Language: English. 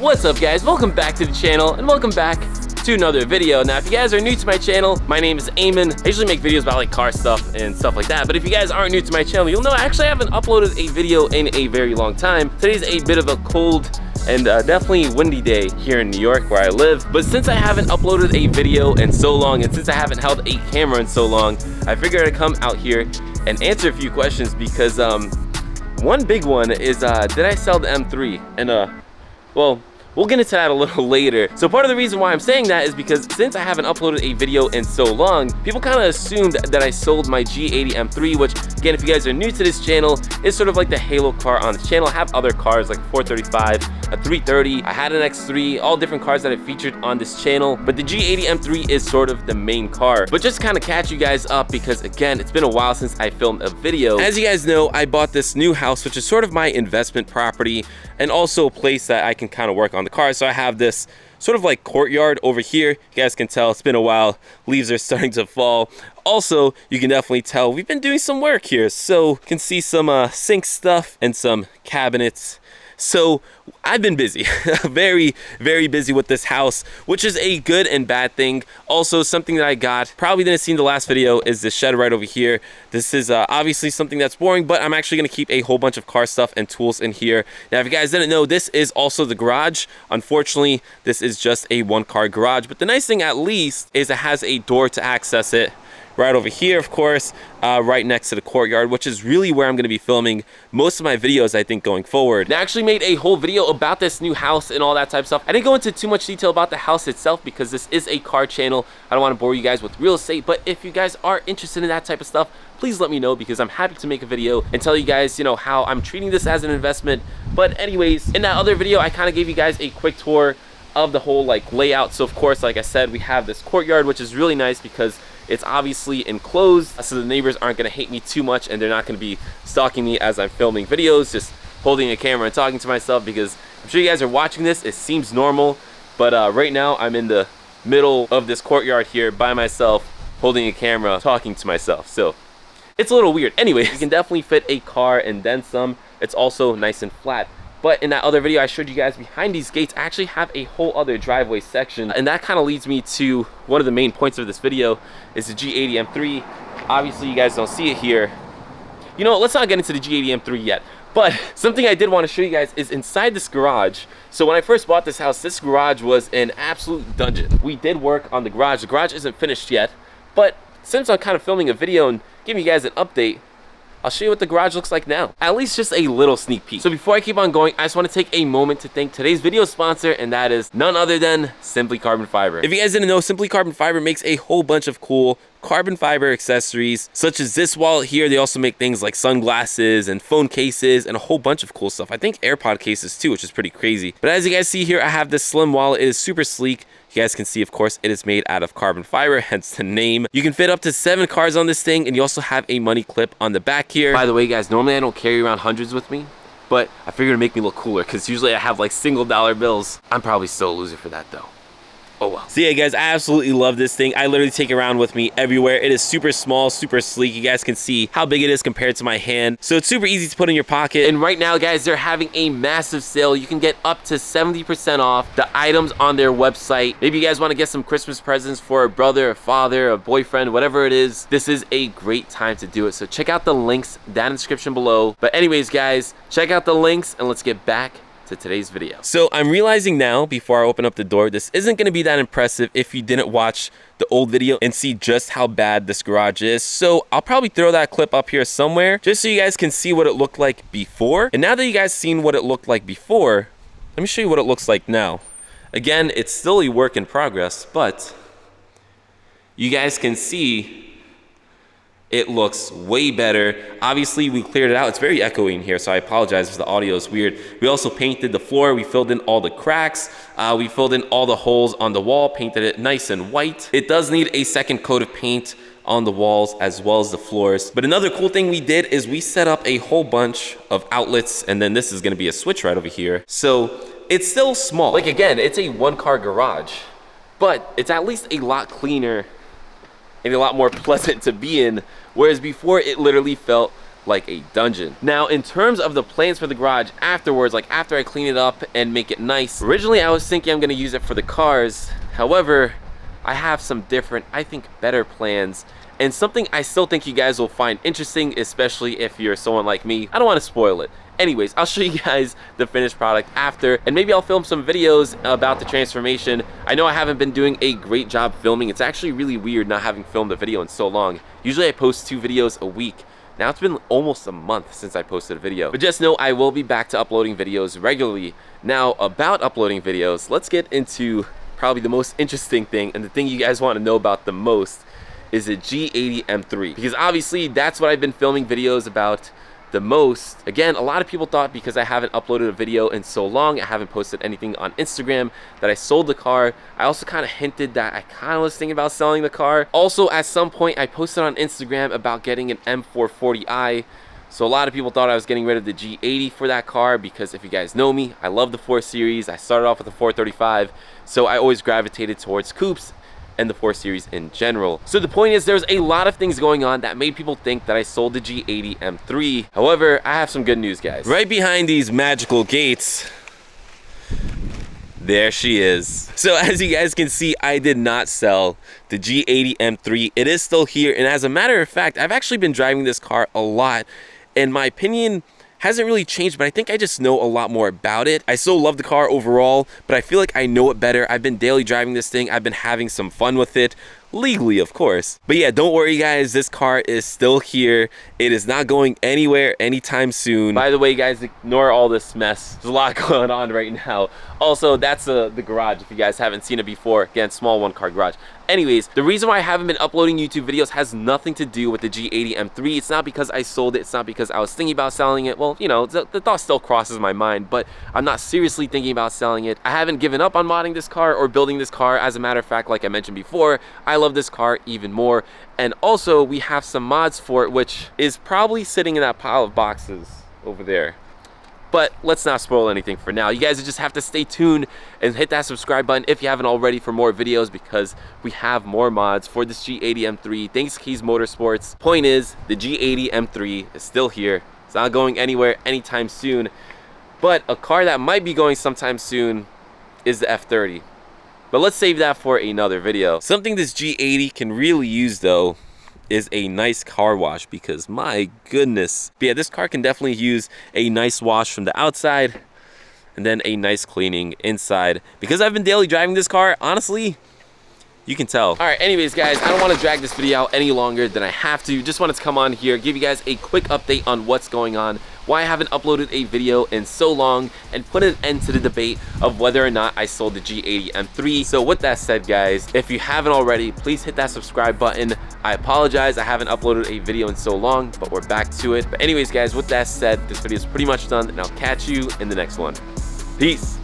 What's up guys, welcome back to the channel and welcome back to another video. Now if you guys are new to my channel, my name is Eamon. I usually make videos about like car stuff and stuff like that, but if you guys aren't new to my channel, you'll know I actually haven't uploaded a video in a very long time. Today's a bit of a cold and definitely windy day here in New York where I live, but since I haven't uploaded a video in so long and since I haven't held a camera in so long, I figured I'd come out here and answer a few questions because one big one is did I sell the M3? And well, we'll get into that a little later. So part of the reason why I'm saying that is because since I haven't uploaded a video in so long, people kind of assumed that I sold my G80 M3, which again, if you guys are new to this channel, is sort of like the halo car on the channel. I have other cars like a 435, a 330, I had an X3, all different cars that I featured on this channel, but the G80 M3 is sort of the main car. But just to kind of catch you guys up, because again, it's been a while since I filmed a video. As you guys know, I bought this new house, which is sort of my investment property and also a place that I can kind of work on the car. So I have this sort of like courtyard over here. You guys can tell it's been a while, leaves are starting to fall. Also, you can definitely tell we've been doing some work here, so you can see some sink stuff and some cabinets. So I've been busy, very busy with this house, which is a good and bad thing. Also, something that I got, probably didn't see in the last video, is this shed right over here. This is obviously something that's boring, but I'm actually gonna keep a whole bunch of car stuff and tools in here. Now, if you guys didn't know, this is also the garage. Unfortunately, this is just a one-car garage, but the nice thing at least is it has a door to access it. Right over here, of course, right next to the courtyard, which is really where I'm going to be filming most of my videos, I think, going forward. And I actually made a whole video about this new house and all that type of stuff. I didn't go into too much detail about the house itself because this is a car channel. I don't want to bore you guys with real estate, but if you guys are interested in that type of stuff, please let me know because I'm happy to make a video and tell you guys, you know, how I'm treating this as an investment. But anyways, in that other video, I kind of gave you guys a quick tour of the whole like layout. So of course, like I said, we have this courtyard, which is really nice because it's obviously enclosed, so the neighbors aren't going to hate me too much and they're not going to be stalking me as I'm filming videos, just holding a camera and talking to myself, because I'm sure you guys are watching this, it seems normal, but right now I'm in the middle of this courtyard here by myself, holding a camera, talking to myself, so it's a little weird. Anyway, you can definitely fit a car and then some. It's also nice and flat. But in that other video I showed you guys, behind these gates I actually have a whole other driveway section, and that kind of leads me to one of the main points of this video is the G80 M3. Obviously you guys don't see it here. You know, let's not get into the G80 M3 yet, but something I did want to show you guys is inside this garage. So when I first bought this house, this garage was an absolute dungeon. We did work on the garage. The garage isn't finished yet, but since I'm kind of filming a video and giving you guys an update, I'll show you what the garage looks like now. At least just a little sneak peek. So before I keep on going, I just want to take a moment to thank today's video sponsor, and that is none other than Simply Carbon Fiber. If you guys didn't know, Simply Carbon Fiber makes a whole bunch of cool carbon fiber accessories, such as this wallet here. They also make things like sunglasses and phone cases and a whole bunch of cool stuff. I think AirPod cases too, which is pretty crazy. But as you guys see here, I have this slim wallet. It is super sleek. You guys can see, of course, it is made out of carbon fiber, hence the name. You can fit up to 7 cards on this thing, and you also have a money clip on the back here. By the way, guys, normally I don't carry around hundreds with me, but I figured it'd make me look cooler because usually I have like $1 bills. I'm probably still a loser for that though. Oh well. So yeah, guys, I absolutely love this thing. I literally take it around with me everywhere. It is super small, super sleek. You guys can see how big it is compared to my hand. So it's super easy to put in your pocket. And right now, guys, they're having a massive sale. You can get up to 70% off the items on their website. Maybe you guys want to get some Christmas presents for a brother, a father, a boyfriend, whatever it is. This is a great time to do it. So check out the links down in the description below. But anyways, guys, check out the links and let's get back to today's video. So I'm realizing now, before I open up the door, this isn't going to be that impressive if you didn't watch the old video and see just how bad this garage is. So I'll probably throw that clip up here somewhere just so you guys can see what it looked like before. And now that you guys seen what it looked like before, let me show you what it looks like now. Again, it's still a work in progress, but you guys can see it looks way better. Obviously, we cleared it out. It's very echoey in here, so I apologize if the audio is weird. We also painted the floor. We filled in all the cracks. We filled in all the holes on the wall, painted it nice and white. It does need a second coat of paint on the walls as well as the floors. But another cool thing we did is we set up a whole bunch of outlets, and then this is gonna be a switch right over here. So it's still small. Like again, it's a one-car garage, but it's at least a lot cleaner and a lot more pleasant to be in. Whereas before, it literally felt like a dungeon. Now, in terms of the plans for the garage afterwards, like after I clean it up and make it nice, originally I was thinking I'm gonna use it for the cars. However, I have some different, I think, better plans, and something I still think you guys will find interesting, especially if you're someone like me. I don't want to spoil it. Anyways, I'll show you guys the finished product after, and maybe I'll film some videos about the transformation. I know I haven't been doing a great job filming. It's actually really weird not having filmed a video in so long. Usually I post 2 videos a week. Now it's been almost a month since I posted a video. But just know I will be back to uploading videos regularly. Now, about uploading videos, let's get into probably the most interesting thing, and the thing you guys want to know about the most is a G80 M3. Because obviously that's what I've been filming videos about the most. Again, a lot of people thought because I haven't uploaded a video in so long, I haven't posted anything on Instagram, that I sold the car. I also kind of hinted that I kind of was thinking about selling the car. Also, at some point I posted on Instagram about getting an M440i. So a lot of people thought I was getting rid of the G80 for that car, because if you guys know me, I love the 4 Series. I started off with the 435, so I always gravitated towards coupes and the 4 Series in general. So the point is, there's a lot of things going on that made people think that I sold the G80 M3. However, I have some good news, guys. Right behind these magical gates, there she is. So as you guys can see, I did not sell the G80 M3. It is still here, and as a matter of fact, I've actually been driving this car a lot, and my opinion hasn't really changed, but I think I just know a lot more about it. I still love the car overall, but I feel like I know it better. I've been daily driving this thing. I've been having some fun with it. Legally, of course. But yeah, don't worry guys, this car is still here. It is not going anywhere anytime soon. By the way guys, ignore all this mess. There's a lot going on right now. Also, that's the garage, if you guys haven't seen it before. Again, small 1-car garage. Anyways, the reason why I haven't been uploading YouTube videos has nothing to do with the G80 M3. It's not because I sold it. It's not because I was thinking about selling it. Well, you know, the thought still crosses my mind, but I'm not seriously thinking about selling it. I haven't given up on modding this car or building this car. As a matter of fact, like I mentioned before, I love this car even more. And also, we have some mods for it, which is probably sitting in that pile of boxes over there. But let's not spoil anything for now. You guys just have to stay tuned and hit that subscribe button if you haven't already for more videos, because we have more mods for this G80 M3 thanks to Keys Motorsports. Point is, the G80 M3 is still here. It's not going anywhere anytime soon. But a car that might be going sometime soon is the F30. But let's save that for another video. Something this G80 can really use though is a nice car wash, because my goodness. But yeah, this car can definitely use a nice wash from the outside and then a nice cleaning inside. Because I've been daily driving this car, honestly, you can tell. All right, anyways guys, I don't want to drag this video out any longer than I have to. Just wanted to come on here, give you guys a quick update on what's going on, why I haven't uploaded a video in so long, and put an end to the debate of whether or not I sold the G80 M3. So with that said guys, if you haven't already, please hit that subscribe button. I apologize, I haven't uploaded a video in so long, but we're back to it. But anyways guys, with that said, this video is pretty much done, and I'll catch you in the next one. Peace.